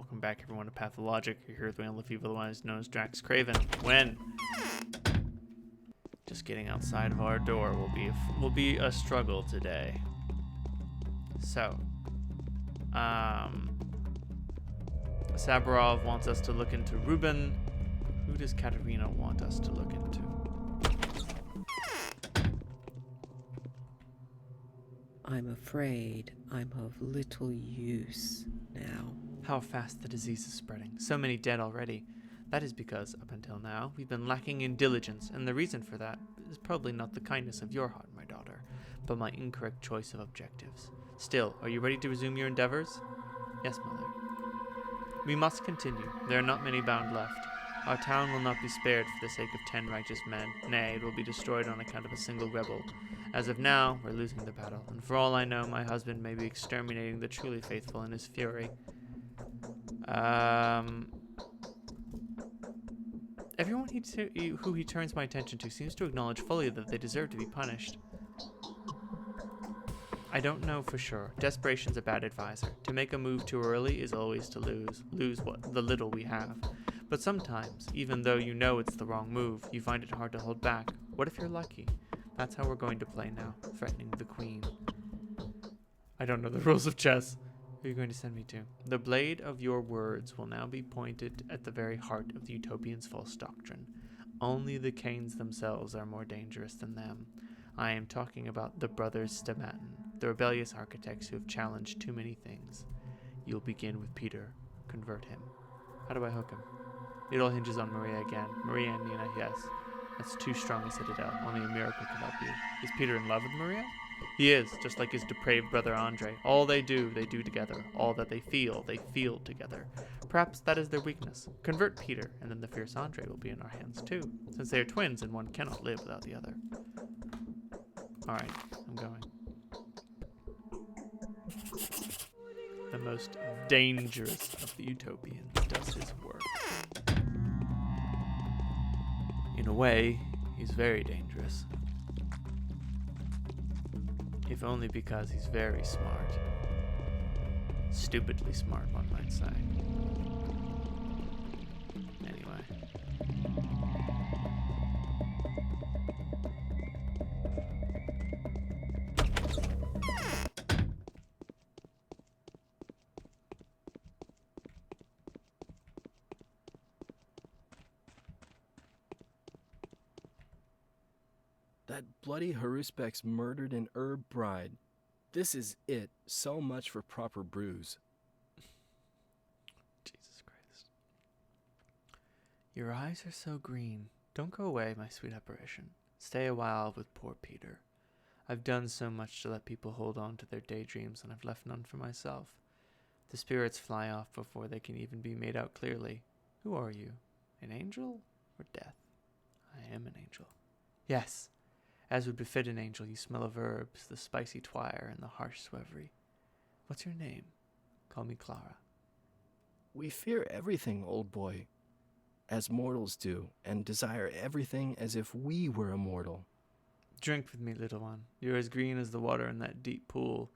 Welcome back, everyone, to Pathologic. You're here with Wayne Lefevre, otherwise known as DraxxKraven. When just getting outside of our door will be a struggle today. So, Sabarov wants us to look into Ruben. Who does Katarina want us to look into? I'm afraid I'm of little use now. How fast the disease is spreading. So many dead already. That is because, up until now, we've been lacking in diligence, and the reason for that is probably not the kindness of your heart, my daughter, but my incorrect choice of objectives. Still, are you ready to resume your endeavors? Yes, mother. We must continue. There are not many bound left. Our town will not be spared for the sake of 10 righteous men. Nay, it will be destroyed on account of a single rebel. As of now, we're losing the battle, and for all I know, my husband may be exterminating the truly faithful in his fury. Everyone who he turns my attention to seems to acknowledge fully that they deserve to be punished. I don't know for sure. Desperation's a bad advisor. To make a move too early is always to lose what the little we have. But sometimes, even though you know it's the wrong move, you find it hard to hold back. What if you're lucky? That's how we're going to play now, threatening the queen. I don't know the rules of chess. Who are you going to send me to? The blade of your words will now be pointed at the very heart of the Utopians' false doctrine. Only the Canes themselves are more dangerous than them. I am talking about the brothers Stamatin, the rebellious architects who have challenged too many things. You'll begin with Peter. Convert him. How do I hook him? It all hinges on Maria again. Maria and Nina, yes. That's too strong a citadel. Only a miracle can help you. Is Peter in love with Maria? He is, just like his depraved brother Andre. All they do together. All that they feel together. Perhaps that is their weakness. Convert Peter, and then the fierce Andre will be in our hands too, since they are twins and one cannot live without the other. Alright, I'm going. The most dangerous of the Utopians does his work. In a way, he's very dangerous. If only because he's very smart. Stupidly smart, one might say. Anyway. That bloody Haruspek's murdered an herb bride. This is it. So much for proper brews. Jesus Christ. Your eyes are so green. Don't go away, my sweet apparition. Stay a while with poor Peter. I've done so much to let people hold on to their daydreams, and I've left none for myself. The spirits fly off before they can even be made out clearly. Who are you? An angel or death? I am an angel. Yes. As would befit an angel, you smell of herbs, the spicy twire, and the harsh swevery. What's your name? Call me Clara. We fear everything, old boy, as mortals do, and desire everything as if we were immortal. Drink with me, little one. You're as green as the water in that deep pool.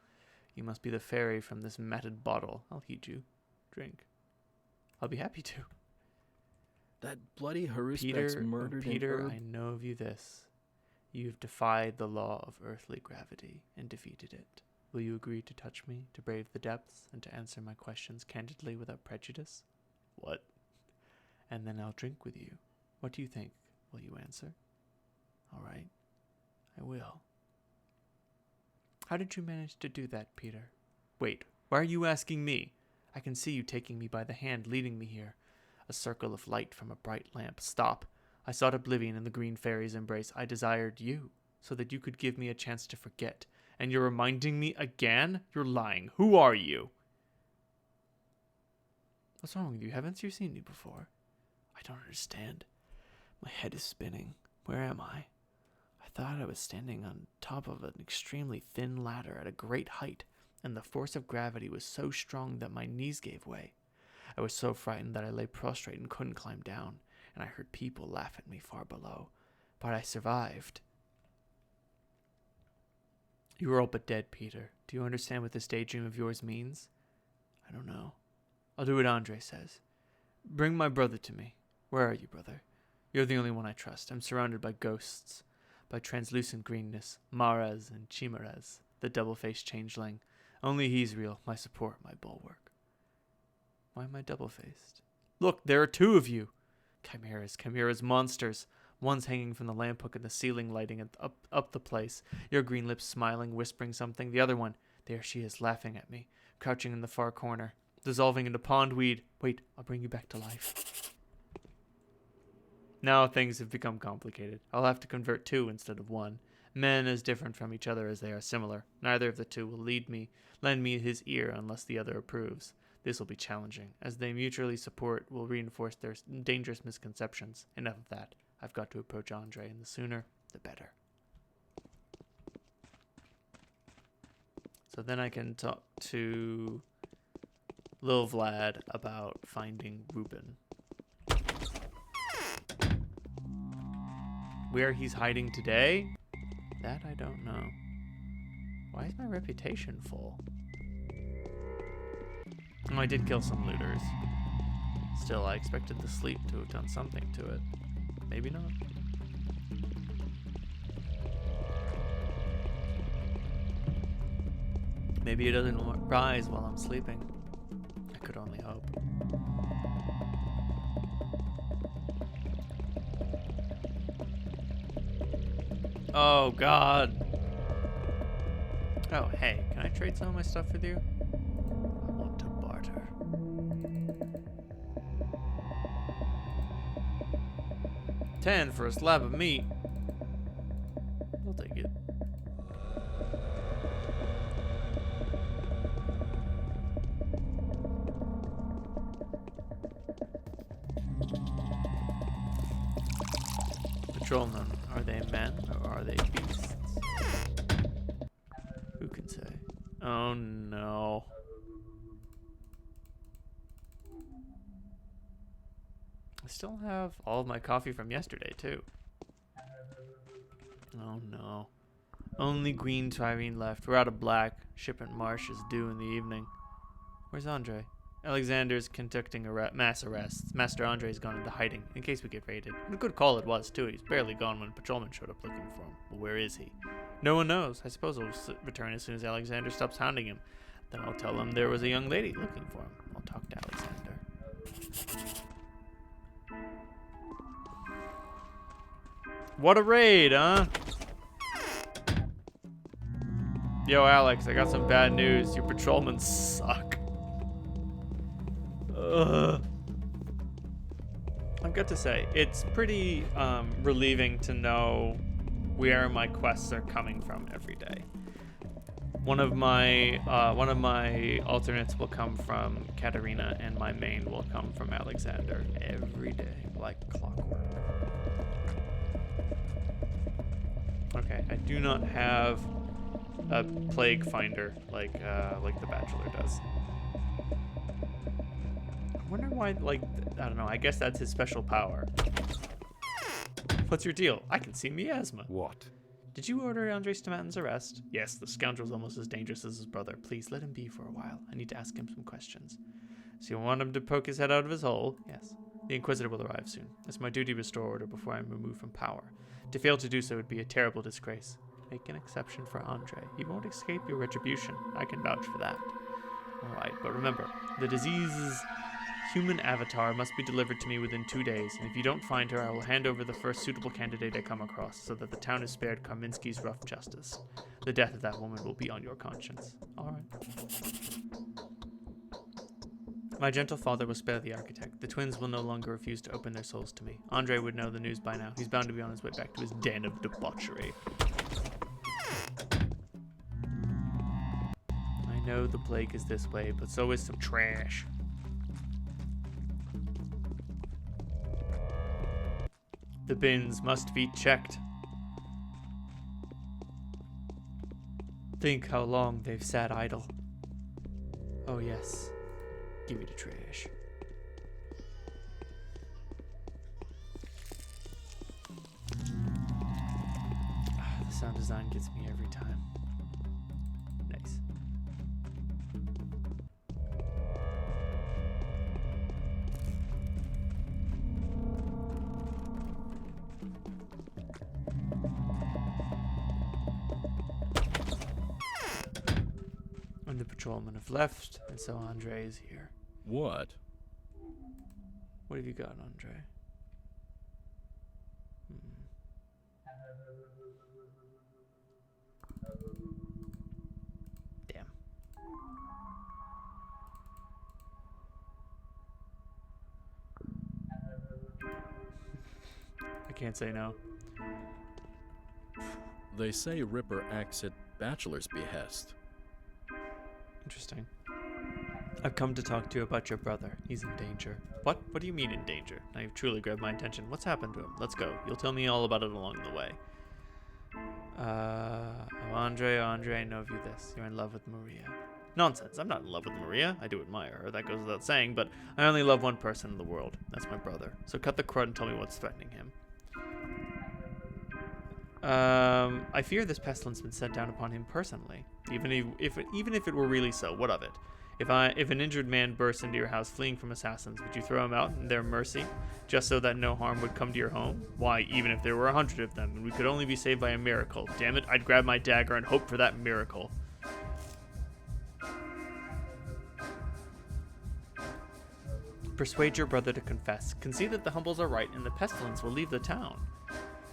You must be the fairy from this matted bottle. I'll heed you. Drink. I'll be happy to. That bloody Haruspek's murdered Peter, an herb. I know of you this. You've defied the law of earthly gravity and defeated it. Will you agree to touch me, to brave the depths, and to answer my questions candidly without prejudice? What? And then I'll drink with you. What do you think? Will you answer? All right. I will. How did you manage to do that, Peter? Wait, why are you asking me? I can see you taking me by the hand, leading me here. A circle of light from a bright lamp. Stop. I sought oblivion in the green fairy's embrace. I desired you, so that you could give me a chance to forget. And you're reminding me again? You're lying. Who are you? What's wrong with you? Haven't you seen me before? I don't understand. My head is spinning. Where am I? I thought I was standing on top of an extremely thin ladder at a great height, and the force of gravity was so strong that my knees gave way. I was so frightened that I lay prostrate and couldn't climb down, and I heard people laugh at me far below. But I survived. You are all but dead, Peter. Do you understand what this daydream of yours means? I don't know. I'll do what Andre says. Bring my brother to me. Where are you, brother? You're the only one I trust. I'm surrounded by ghosts, by translucent greenness, maras and chimeras, the double-faced changeling. Only he's real, my support, my bulwark. Why am I double-faced? Look, there are two of you! Chimeras, monsters. One's hanging from the lamp hook in the ceiling, lighting it up the place. Your green lips smiling, whispering something. The other one, there she is, laughing at me, crouching in the far corner, dissolving into pondweed. Wait, I'll bring you back to life. Now things have become complicated. I'll have to convert two instead of one. Men as different from each other as they are similar. Neither of the two will lend me his ear unless the other approves. This will be challenging, as they mutually support will reinforce their dangerous misconceptions. Enough of that. I've got to approach Andre, and the sooner, the better. So then I can talk to Lil Vlad about finding Ruben. Where he's hiding today? That I don't know. Why is my reputation full? Oh, I did kill some looters. Still, I expected the sleep to have done something to it. Maybe not. Maybe it doesn't rise while I'm sleeping. I could only hope. Oh, God. Oh, hey, can I trade some of my stuff with you? I want to barter. $10 for a slab of meat. I'll take it. Patrolmen, are they men or are they beasts? Who can say? Oh no. I still have all of my coffee from yesterday too. Oh no. Only green Tyrene left. We're out of black. Shipment Marsh is due in the evening. Where's Andre? Alexander's conducting mass arrests. Master Andre's gone into hiding, in case we get raided. And a good call it was, too. He's barely gone when a patrolman showed up looking for him. Well, where is he? No one knows. I suppose he'll return as soon as Alexander stops hounding him. Then I'll tell him there was a young lady looking for him. I'll talk to Alexander. What a raid, huh? Yo, Alex, I got some bad news. Your patrolmen suck. I've got to say, it's pretty relieving to know where my quests are coming from every day. One of my alternates will come from Katarina, and my main will come from Alexander every day, like clockwork. Okay, I do not have a plague finder like the Bachelor does. I wonder why, like, I don't know, I guess that's his special power. What's your deal? I can see miasma. What? Did you order Andre Stamatin's arrest? Yes, the scoundrel's almost as dangerous as his brother. Please let him be for a while. I need to ask him some questions. So you want him to poke his head out of his hole? Yes. The Inquisitor will arrive soon. It's my duty to restore order before I am removed from power. To fail to do so would be a terrible disgrace. Make an exception for Andre. He won't escape your retribution. I can vouch for that. Alright, but remember, the disease's human avatar must be delivered to me within 2 days, and if you don't find her, I will hand over the first suitable candidate I come across, so that the town is spared Karminski's rough justice. The death of that woman will be on your conscience. Alright. My gentle father will spare the architect. The twins will no longer refuse to open their souls to me. Andre would know the news by now. He's bound to be on his way back to his den of debauchery. I know the plague is this way, but so is some trash. The bins must be checked. Think how long they've sat idle. Oh yes, give me the trash. The sound design gets me every time. Nice. patrolmen have left, and so Andre is here. What? What have you got, Andre? Damn. I can't say no. They say Ripper acts at Bachelor's behest. Interesting. I've come to talk to you about your brother. He's in danger. What? What do you mean in danger? Now you've truly grabbed my attention. What's happened to him? Let's go. You'll tell me all about it along the way. Andre, I know of you this. You're in love with Maria. Nonsense. I'm not in love with Maria. I do admire her. That goes without saying, but I only love one person in the world. That's my brother. So cut the crud and tell me what's threatening him. I fear this pestilence has been sent down upon him personally. Even if it were really so, what of it? If an injured man bursts into your house fleeing from assassins, would you throw him out in their mercy, just so that no harm would come to your home? Why, even if there were 100 of them, and we could only be saved by a miracle, damn it, I'd grab my dagger and hope for that miracle. Persuade your brother to confess. Concede that the humbles are right, and the pestilence will leave the town.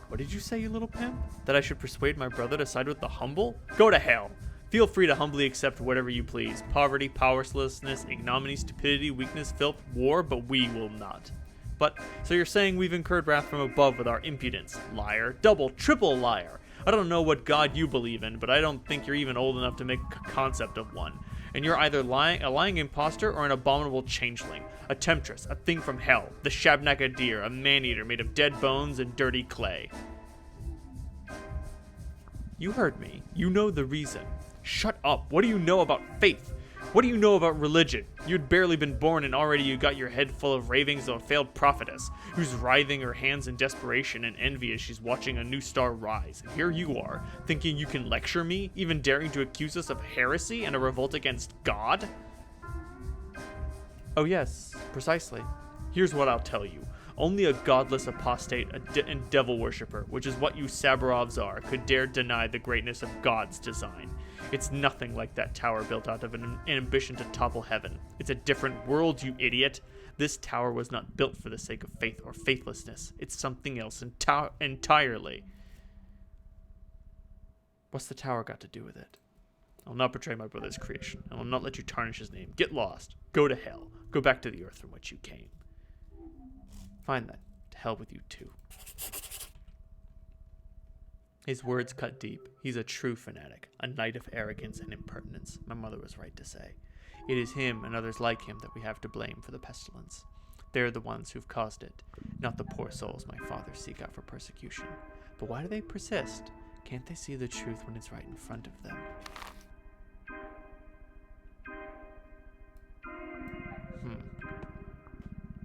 What did you say, you little pimp? That I should persuade my brother to side with the humble? Go to hell! Feel free to humbly accept whatever you please. Poverty, powerlessness, ignominy, stupidity, weakness, filth, war, but we will not. But, so you're saying we've incurred wrath from above with our impudence? Liar. Double, triple liar. I don't know what god you believe in, but I don't think you're even old enough to make a concept of one. And you're either a lying imposter or an abominable changeling. A temptress, a thing from hell, the Shabnaka deer, a man-eater made of dead bones and dirty clay. You heard me. You know the reason. Shut up. What do you know about faith? What do you know about religion? You'd barely been born and already you got your head full of ravings of a failed prophetess, who's writhing her hands in desperation and envy as she's watching a new star rise. And here you are, thinking you can lecture me, even daring to accuse us of heresy and a revolt against God? Oh yes, precisely. Here's what I'll tell you. Only a godless apostate and devil worshipper, which is what you Sabarovs are, could dare deny the greatness of God's design. It's nothing like that tower built out of an ambition to topple heaven. It's a different world, you idiot. This tower was not built for the sake of faith or faithlessness. It's something else entirely. What's the tower got to do with it? I'll not betray my brother's creation. I will not let you tarnish his name. Get lost. Go to hell. Go back to the earth from which you came. Fine then. To hell with you too. His words cut deep. He's a true fanatic, a knight of arrogance and impertinence, my mother was right to say. It is him and others like him that we have to blame for the pestilence. They're the ones who've caused it, not the poor souls my fathers seek out for persecution. But why do they persist? Can't they see the truth when it's right in front of them?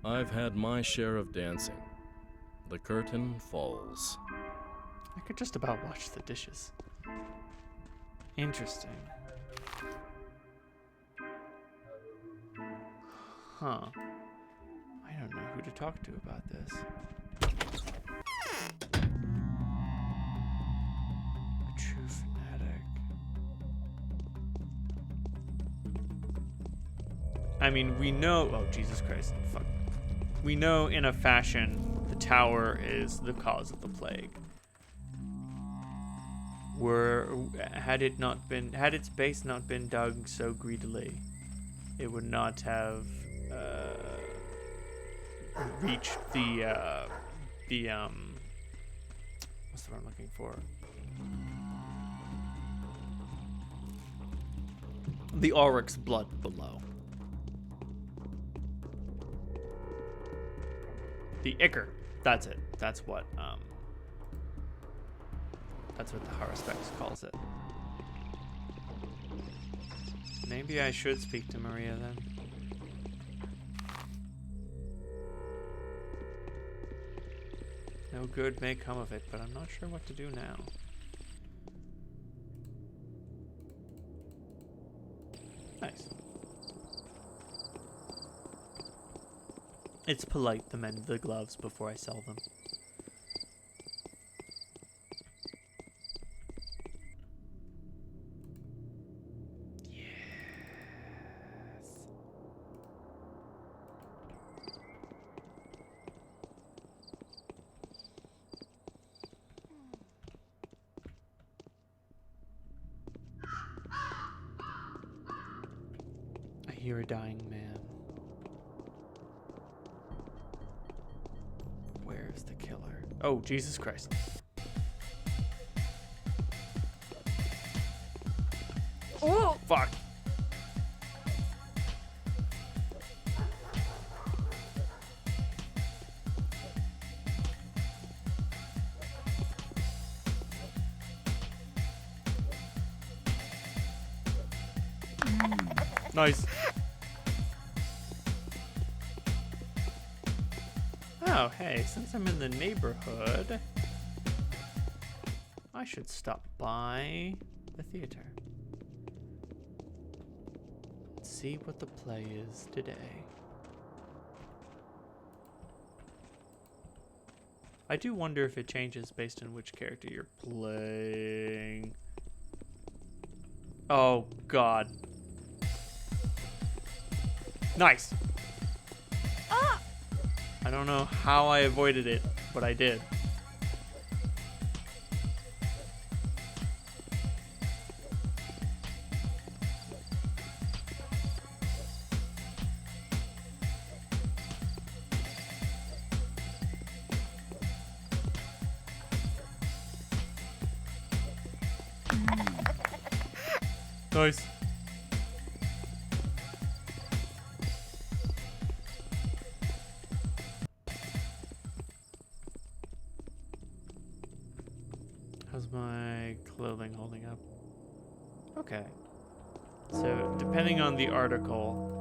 I've had my share of dancing. The curtain falls. I could just about watch the dishes. Interesting. Huh. I don't know who to talk to about this. A true fanatic. I mean, we know... Oh, Jesus Christ. Fuck. We know in a fashion the tower is the cause of the plague. Had its base not been dug so greedily, it would not have reached the what's the word I'm looking for? The Auric's blood below. The Ichor. That's it. That's what the Haruspex calls it. Maybe I should speak to Maria then. No good may come of it, but I'm not sure what to do now. Nice. It's polite to mend the gloves before I sell them. hear a dying man. Where's the killer? Oh, Jesus Christ. Oh, fuck. Nice. Oh, hey, since I'm in the neighborhood, I should stop by the theater. Let's see what the play is today. I do wonder if it changes based on which character you're playing. Oh, God. Nice. Ah! I don't know how I avoided it, but I did. Nice. How's my clothing holding up? Okay. So, depending on the article,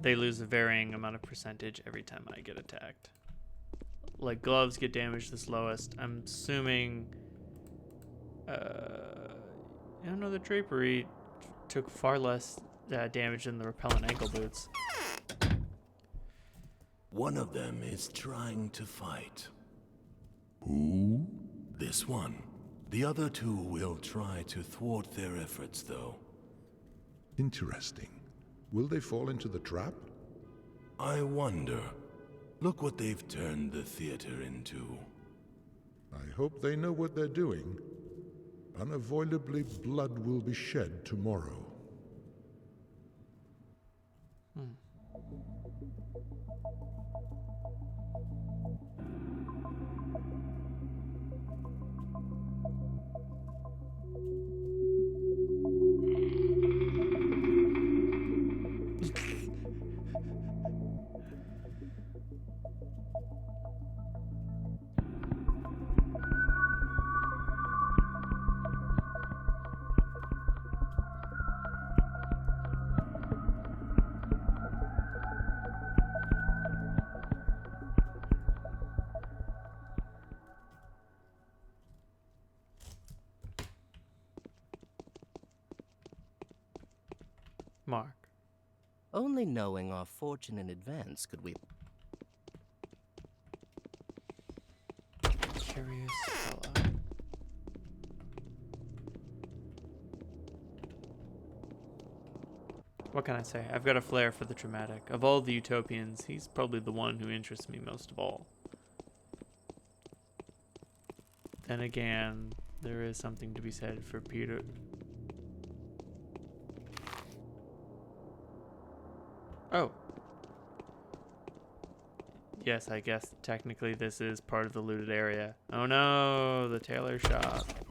they lose a varying amount of percentage every time I get attacked. Like, gloves get damaged the slowest. I'm assuming... I don't know, the drapery took far less damage than the repellent ankle boots. One of them is trying to fight. Who? This one. The other two will try to thwart their efforts, though. Interesting. Will they fall into the trap? I wonder. Look what they've turned the theater into. I hope they know what they're doing. Unavoidably, blood will be shed tomorrow. Mark. Only knowing our fortune in advance could we... Curious fellow. What can I say? I've got a flair for the dramatic. Of all the utopians, he's probably the one who interests me most of all. Then again, there is something to be said for Peter... Oh. Yes, I guess technically this is part of the looted area. Oh no, the tailor shop.